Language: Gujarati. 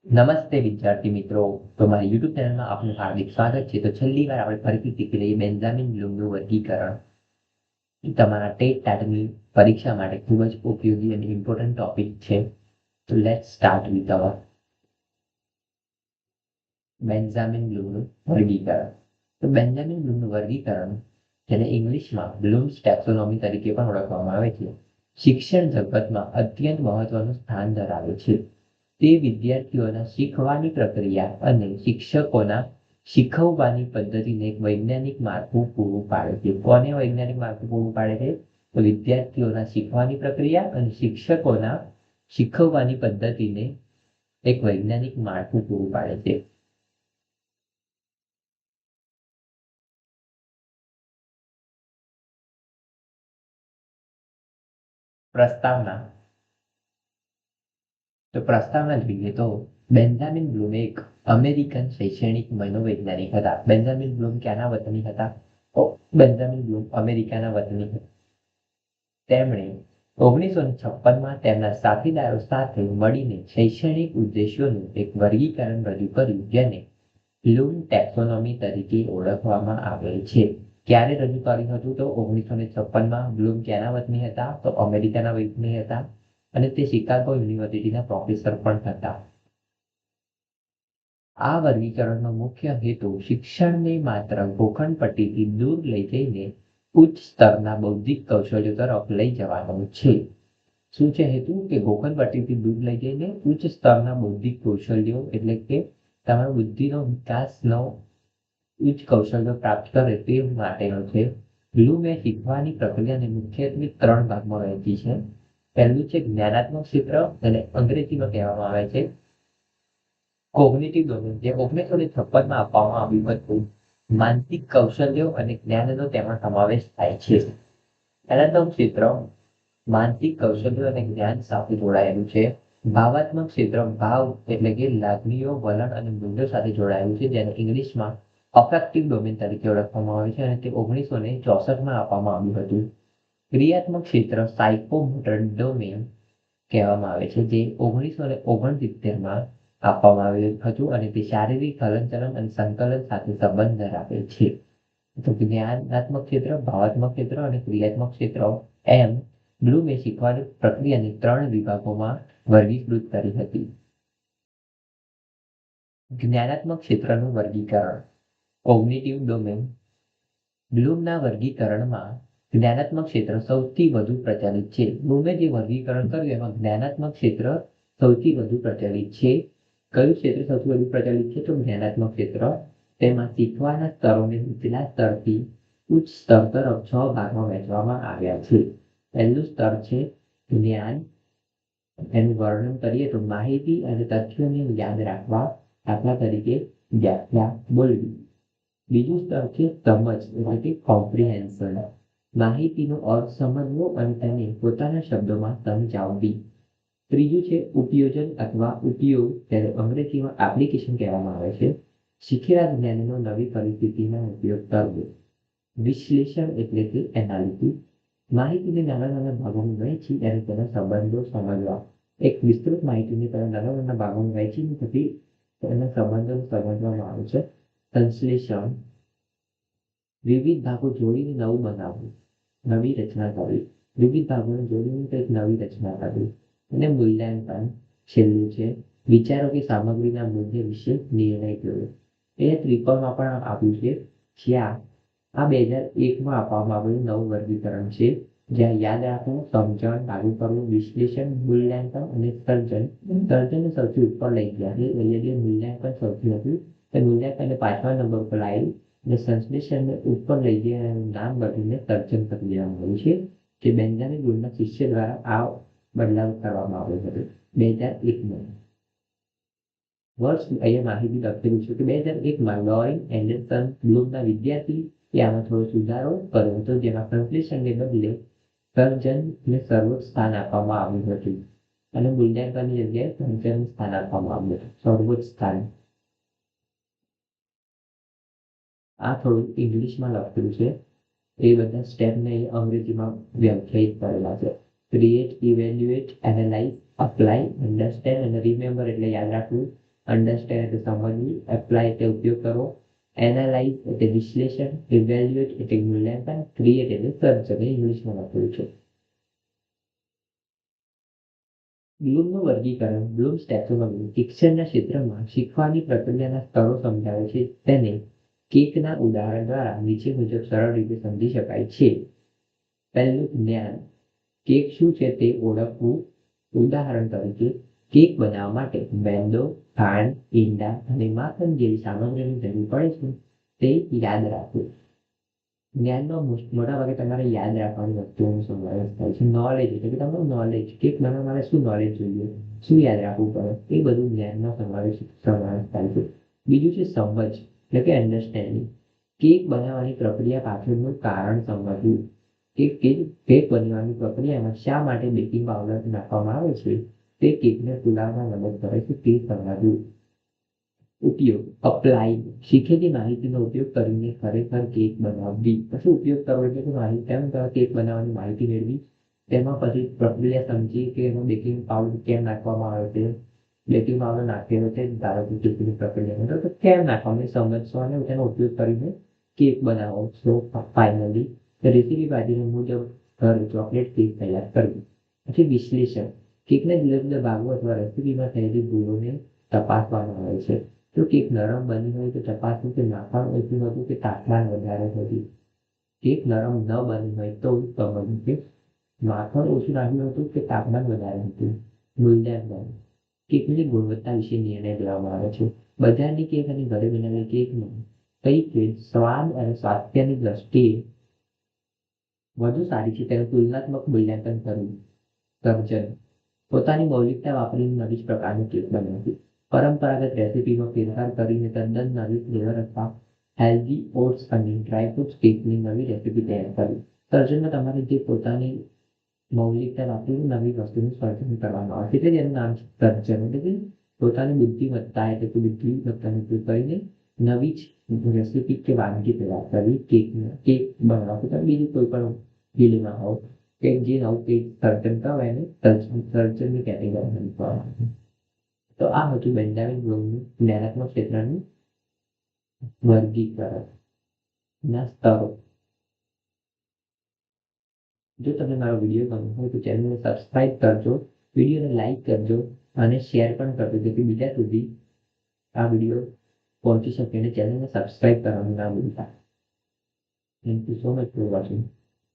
નમસ્તે વિદ્યાર્થી મિત્રો. તો મારી યુટ્યુબ ચેનલમાં આપનું હાર્દિક સ્વાગત છે. તો છેલ્લી વાર આપણે ફરીથી શીખી લઈએ બેન્જામિન બ્લૂમનું વર્ગીકરણ. તમારા ટેટ ટાટની પરીક્ષા માટે ખૂબ જ ઉપયોગી અને ઇમ્પોર્ટન્ટ ટોપિક છે. તો let's start with our Benjamin બ્લૂમનું વર્ગીકરણ. તો બેન્જામિન બ્લૂમનું વર્ગીકરણ, જેને ઇંગ્લિશમાં બ્લૂમ્સ ટેક્સોનોમી તરીકે પણ ઓળખવામાં આવે છે, શિક્ષણ જગતમાં અત્યંત મહત્વનું સ્થાન ધરાવે છે. તે વિદ્યાર્થીઓના શીખવાની પ્રક્રિયા અને શિક્ષકોના શીખવવાની પદ્ધતિને એક વૈજ્ઞાનિક માળખું પૂરું પાડે છે. કોને વૈજ્ઞાનિક માળખું પૂરું પાડે છે? તો વિદ્યાર્થીઓના શીખવાની પ્રક્રિયા અને શિક્ષકોના શીખવવાની પદ્ધતિને એક વૈજ્ઞાનિક માળખું પૂરું પાડે છે. પ્રસ્તાવના. તો પ્રસ્તાવના જોઈએ તો બેન્જામિન બ્લૂમ એક અમેરિકન શૈક્ષણિક મનોવૈજ્ઞાનિક હતા. બેન્જામિન બ્લૂમ ક્યાંના વતની હતા? તો બેન્જામિન બ્લૂમ અમેરિકાના વતની હતા. તેમણે 1956માં તેમના સાથીદારો સાથે મળીને શૈક્ષણિક ઉદ્દેશ્યોનું એક વર્ગીકરણ રજૂ કર્યું, જેને બ્લૂમ ટેક્સોનોમી તરીકે ઓળખવામાં આવે છે. ક્યારે રજૂ કર્યું હતું? તો 1956માં. બ્લૂમ ક્યાંના વતની હતા? તો અમેરિકાના વતની હતા અને તે શિકાગો યુનિવર્સિટીના પ્રોફેસર પણ હતા. આ વર્ગીકરણનો મુખ્ય હેતુ શિક્ષણને માત્ર ગોખણપટ્ટીથી દૂર લઈ જઈને ઉચ્ચ સ્તરના બૌદ્ધિક કૌશલ્યો તરફ લઈ જવાનો છે. શું છે હેતુ? કે ગોખણપટ્ટીથી દૂર લઈ જઈને ઉચ્ચ સ્તરના બૌદ્ધિક કૌશલ્યો, એટલે કે તમારા બુદ્ધિનો વિકાસનો ઉચ્ચ કૌશલ્યો પ્રાપ્ત કરે તે માટેનો છે. બ્લૂમે શીખવાની પ્રક્રિયાને મુખ્યત્વે 3 ભાગમાં વહેંચી છે. પહેલું છે જ્ઞાનાત્મક ક્ષેત્ર, અને અંગ્રેજીમાં કહેવામાં આવે છે કોગ્નિટિવ ડોમેન, જે 1956માં આપવામાં આવ્યું હતું. માનસિક કૌશલ્યો અને જ્ઞાનનો તેમાં સમાવેશ થાય છે. જ્ઞાનાત્મક ક્ષેત્ર માનસિક કૌશલ્યો અને જ્ઞાન સાથે જોડાયેલું છે. ભાવાત્મક ક્ષેત્ર ભાવ એટલે કે લાગણીઓ, વલણ અને મૂલ્યો સાથે જોડાયેલું છે, જેને ઇંગ્લિશમાં અફેક્ટિવ ડોમેન તરીકે ઓળખવામાં આવે છે અને તે 1964માં આપવામાં આવ્યું હતું. ક્રિયાત્મક ક્ષેત્ર સાયકોમોટર ડોમેન કહેવામાં આવે છે, જે 1969માં આપવામાં આવ્યું હતું અને તે શારીરિક હલનચલન અને સંકલન સાથે સંબંધ ધરાવે છે. તો જ્ઞાનાત્મક ક્ષેત્ર, ભાવાત્મક ક્ષેત્ર અને ક્રિયાત્મક ક્ષેત્ર એમ બ્લૂમે શીખવાની પ્રક્રિયાને 3 વિભાગોમાં વર્ગીકૃત કરી હતી. જ્ઞાનાત્મક ક્ષેત્રનું વર્ગીકરણ, કોગ્નિટિવ ડોમેન. બ્લૂમના વર્ગીકરણમાં જ્ઞાનાત્મક ક્ષેત્ર સૌથી વધુ પ્રચલિત છે. બ્લૂમે જે વર્ગીકરણ કર્યું એમાં જ્ઞાનાત્મક ક્ષેત્ર સૌથી વધુ પ્રચલિત છે. કયું ક્ષેત્ર સૌથી વધુ પ્રચલિત છે? તો જ્ઞાનાત્મક ક્ષેત્ર. તેમાં શીખવાના સ્તરોને નીચલા સ્તરથી ઉચ્ચ સ્તર તરફ 6 ભાગમાં વહેંચવામાં આવ્યા છે. પહેલું સ્તર છે જ્ઞાન. એનું વર્ણન કરીએ તો માહિતી અને તથ્યોને યાદ રાખવા, દાખલા તરીકે વ્યાખ્યા બોલવી. બીજું સ્તર છે સમજ, એટલે કે કોમ્પ્રિહેન્શન. માહિતીનો અર્થ સમજવો અને તેને પોતાના શબ્દોમાં સમજાવવી. ત્રીજું છે ઉપયોજન અથવા ઉપયોગ, તેને અંગ્રેજીમાં એપ્લિકેશન કહેવામાં આવે છે. શીખેલા જ્ઞાનનો નવી પરિસ્થિતિમાં ઉપયોગ કરવો. વિશ્લેષણ એટલે કે એનાલિસિસ. માહિતીને નાના નાના ભાગોમાં વહેંચી અને તેના સંબંધો સમજવા. એક વિસ્તૃત માહિતીને નાના નાના ભાગોમાં વહેંચીને પછી તેના સંબંધો સમજવામાં આવે છે. સંશ્લેષણ, વિવિધ ભાગો જોડીને નવું બનાવવું, નવી રચના કરવી. વિવિધ ભાગોને જોડીને કંઈક નવી રચના કરવી. અને મૂલ્યાંકન છેલ્લું છે વિચારો કે સામગ્રીના મૂલ્ય વિશે નિર્ણય લેવો. એ ત્રિકોણમાં પણ આપ્યું છે, જ્યાં આ 2001માં આપવામાં આવેલું નવું વર્ગીકરણ છે, જ્યાં યાદ રાખવું, સમજણ, લાગુ કરવું, વિશ્લેષણ, મૂલ્યાંકન અને સર્જન. સર્જનને સૌથી ઉપર લઈ ગયા છે, એટલે મૂલ્યાંકન સૌથી હતું. તે મૂલ્યાંકનને 5મા નંબર પર લાવી અને સંશ્લેષણને ઉપર લઈ ગયા અને નામ બદલીને સર્જન કરી દેવામાં આવ્યું છે, જે બેન્જામિન બ્લૂમના શિષ્ય દ્વારા આ બદલાવ કરવામાં આવ્યો હતો 2001માં. વર્ષ અહીંયા માહિતી લખેલું છે કે 2001માં લોરેન એન્ડરસન બ્લૂમના વિદ્યાર્થી આમાં થોડો સુધારો કર્યો હતો, જેમાં સંશ્લેષણને બદલે સર્જનને સર્વોચ્ચ સ્થાન આપવામાં આવ્યું હતું અને મૂલ્યાંકનની જગ્યાએ સર્જનને સ્થાન આપવામાં આવ્યું હતું, સર્વોચ્ચ સ્થાન. આ થોડું ઇંગ્લિશમાં લખેલું છે, એ બધા સ્ટેપને અંગ્રેજીમાં વ્યાખ્યાયિત કરેલા છે. Create, evaluate, analyse, apply, understand અને રિમેમ્બર એટલે યાદ રાખવું. અન્ડરસ્ટેન્ડ એટલે સમજવું, એપ્લાય એટલે ઉપયોગ કરવો, એનાલાઇઝ એટલે વિશ્લેષણ, ઇવેલ્યુએટ એટલે મૂલ્યાંકન, ક્રિએટ એટલે સર્જન ઇંગ્લિશમાં લખેલું છે. બ્લૂમનું વર્ગીકરણ બ્લૂમ્સ ટેક્સોનોમી શિક્ષણના ક્ષેત્રમાં શીખવાની પ્રક્રિયાના સ્તરો સમજાવે છે. તેને કેકના ઉદાહરણ દ્વારા નીચે મુજબ સરળ રીતે સમજી શકાય છે. પહેલું, જ્ઞાન. કેક શું છે તે ઓળખવું. ઉદાહરણ તરીકે, કેક બનાવવા માટે મેંદો, ખાંડ, ઈંડા અને માખણ જેવી સામગ્રીની જરૂર પડે છે. તે યાદ રાખવું. જ્ઞાનમાં મોટાભાગે તમારે યાદ રાખવાની વસ્તુઓનો સમાવેશ થાય છે. નોલેજ એટલે કે તમારું નોલેજ, કેક બનાવવા માટે શું નોલેજ જોઈએ, શું યાદ રાખવું પડે, એ બધું જ્ઞાનનો સમાવેશ થાય છે. બીજું છે સમજ એટલે કે અન્ડરસ્ટેન્ડિંગ. કેક બનાવવાની પ્રક્રિયા પાછળનું કારણ સમજવું. કેક બનાવવાની પ્રક્રિયામાં શા માટે બેકિંગ પાવડર નાખવામાં આવે છે તે કેકને ફૂલાવવામાં મદદ કરે છે તે સમજવું. ઉપયોગ અપ્લાય શીખેલી માહિતીનો ઉપયોગ કરીને ખરેખર કેક બનાવવી. પછી ઉપયોગ કરવો એટલે કે માહિતી કેક બનાવવાની માહિતી મેળવી, તેમાં પછી પ્રક્રિયા સમજી કે એમાં બેકિંગ પાવડર કેમ નાખવામાં આવે છે, બેકિંગ પાવડર નાખેલો છે ધારો કે કેકની પ્રક્રિયામાં તો કેમ નાખવાનું સમજશો અને તેનો ઉપયોગ કરીને કેક બનાવો છો. ફાઇનલી રેસીપી બાજુની મુજબ ઘરે ચોકલેટ કેક તૈયાર કરવી. પછી વિશ્લેષણ કેકના જુદા જુદા ભાગો અથવા રેસીપીમાં થયેલી ભૂલોને તપાસવામાં આવે છે. તો કેક નરમ બની હોય તો તપાસવું કે માખણ ઓછું હતું કે તાપમાન વધારે હતું. કેક નરમ ન બની હોય તો સમજવું કે માખણ ઓછું નાખ્યું હતું કે તાપમાન વધારે હતું. મૂલ્યાંકન કેકની ગુણવત્તા વિશે નિર્ણય લેવામાં આવે છે. બજારની કેક અને ઘરે બનાવેલી કેકમાં કઈ કેક સ્વાદ અને સ્વાસ્થ્યની દ્રષ્ટિએ વધુ સારી છે તેનું તુલનાત્મક મૂલ્યાંકન કરવું. સર્જન પોતાની મૌલિકતા વાપરીને નવી જ પ્રકારની કેક બનાવવી. પરંપરાગત રેસીપીમાં ફેરફાર કરીને તદ્દન નવી ફ્લેવર અથવા હેલ્ધી ઓટ્સ અને ડ્રાયફ્રૂટ્સ કેકની નવી રેસીપી તૈયાર કરવી. સર્જનમાં તમારે જે પોતાની મૌલિકતા વાપરીને નવી વસ્તુનું સર્જન કરવાનું આવે છે એટલે એનું નામ સર્જન એટલે કે પોતાની બુદ્ધિમત્તા એટલે કે બુદ્ધિમત્તાનો ઉપયોગ કરીને નવી જ રેસીપી કે વાનગી તૈયાર કરવી. કેક બનાવવું તમે બીજું કોઈ પણ ફિલ્ડમાં હોવ કે જે નવું કંઈક સર્જન કરવા એને સર્જનની કેટેગરીમાં મૂકવામાં. તો આ હતું બેન્જામિન બ્લૂમનું જ્ઞાનાત્મક ક્ષેત્રનું વર્ગીકરણના સ્તરો. જો તમને મારો વિડીયો ગમ્યો હોય તો ચેનલને સબસ્ક્રાઇબ કરજો, વિડીયોને લાઈક કરજો અને શેર પણ કરજો જેથી બીજા સુધી આ વિડીયો પહોંચી શકે અને ચેનલને સબસ્ક્રાઇબ કરવાનું ના ભૂલતા. Thank you so much for watching.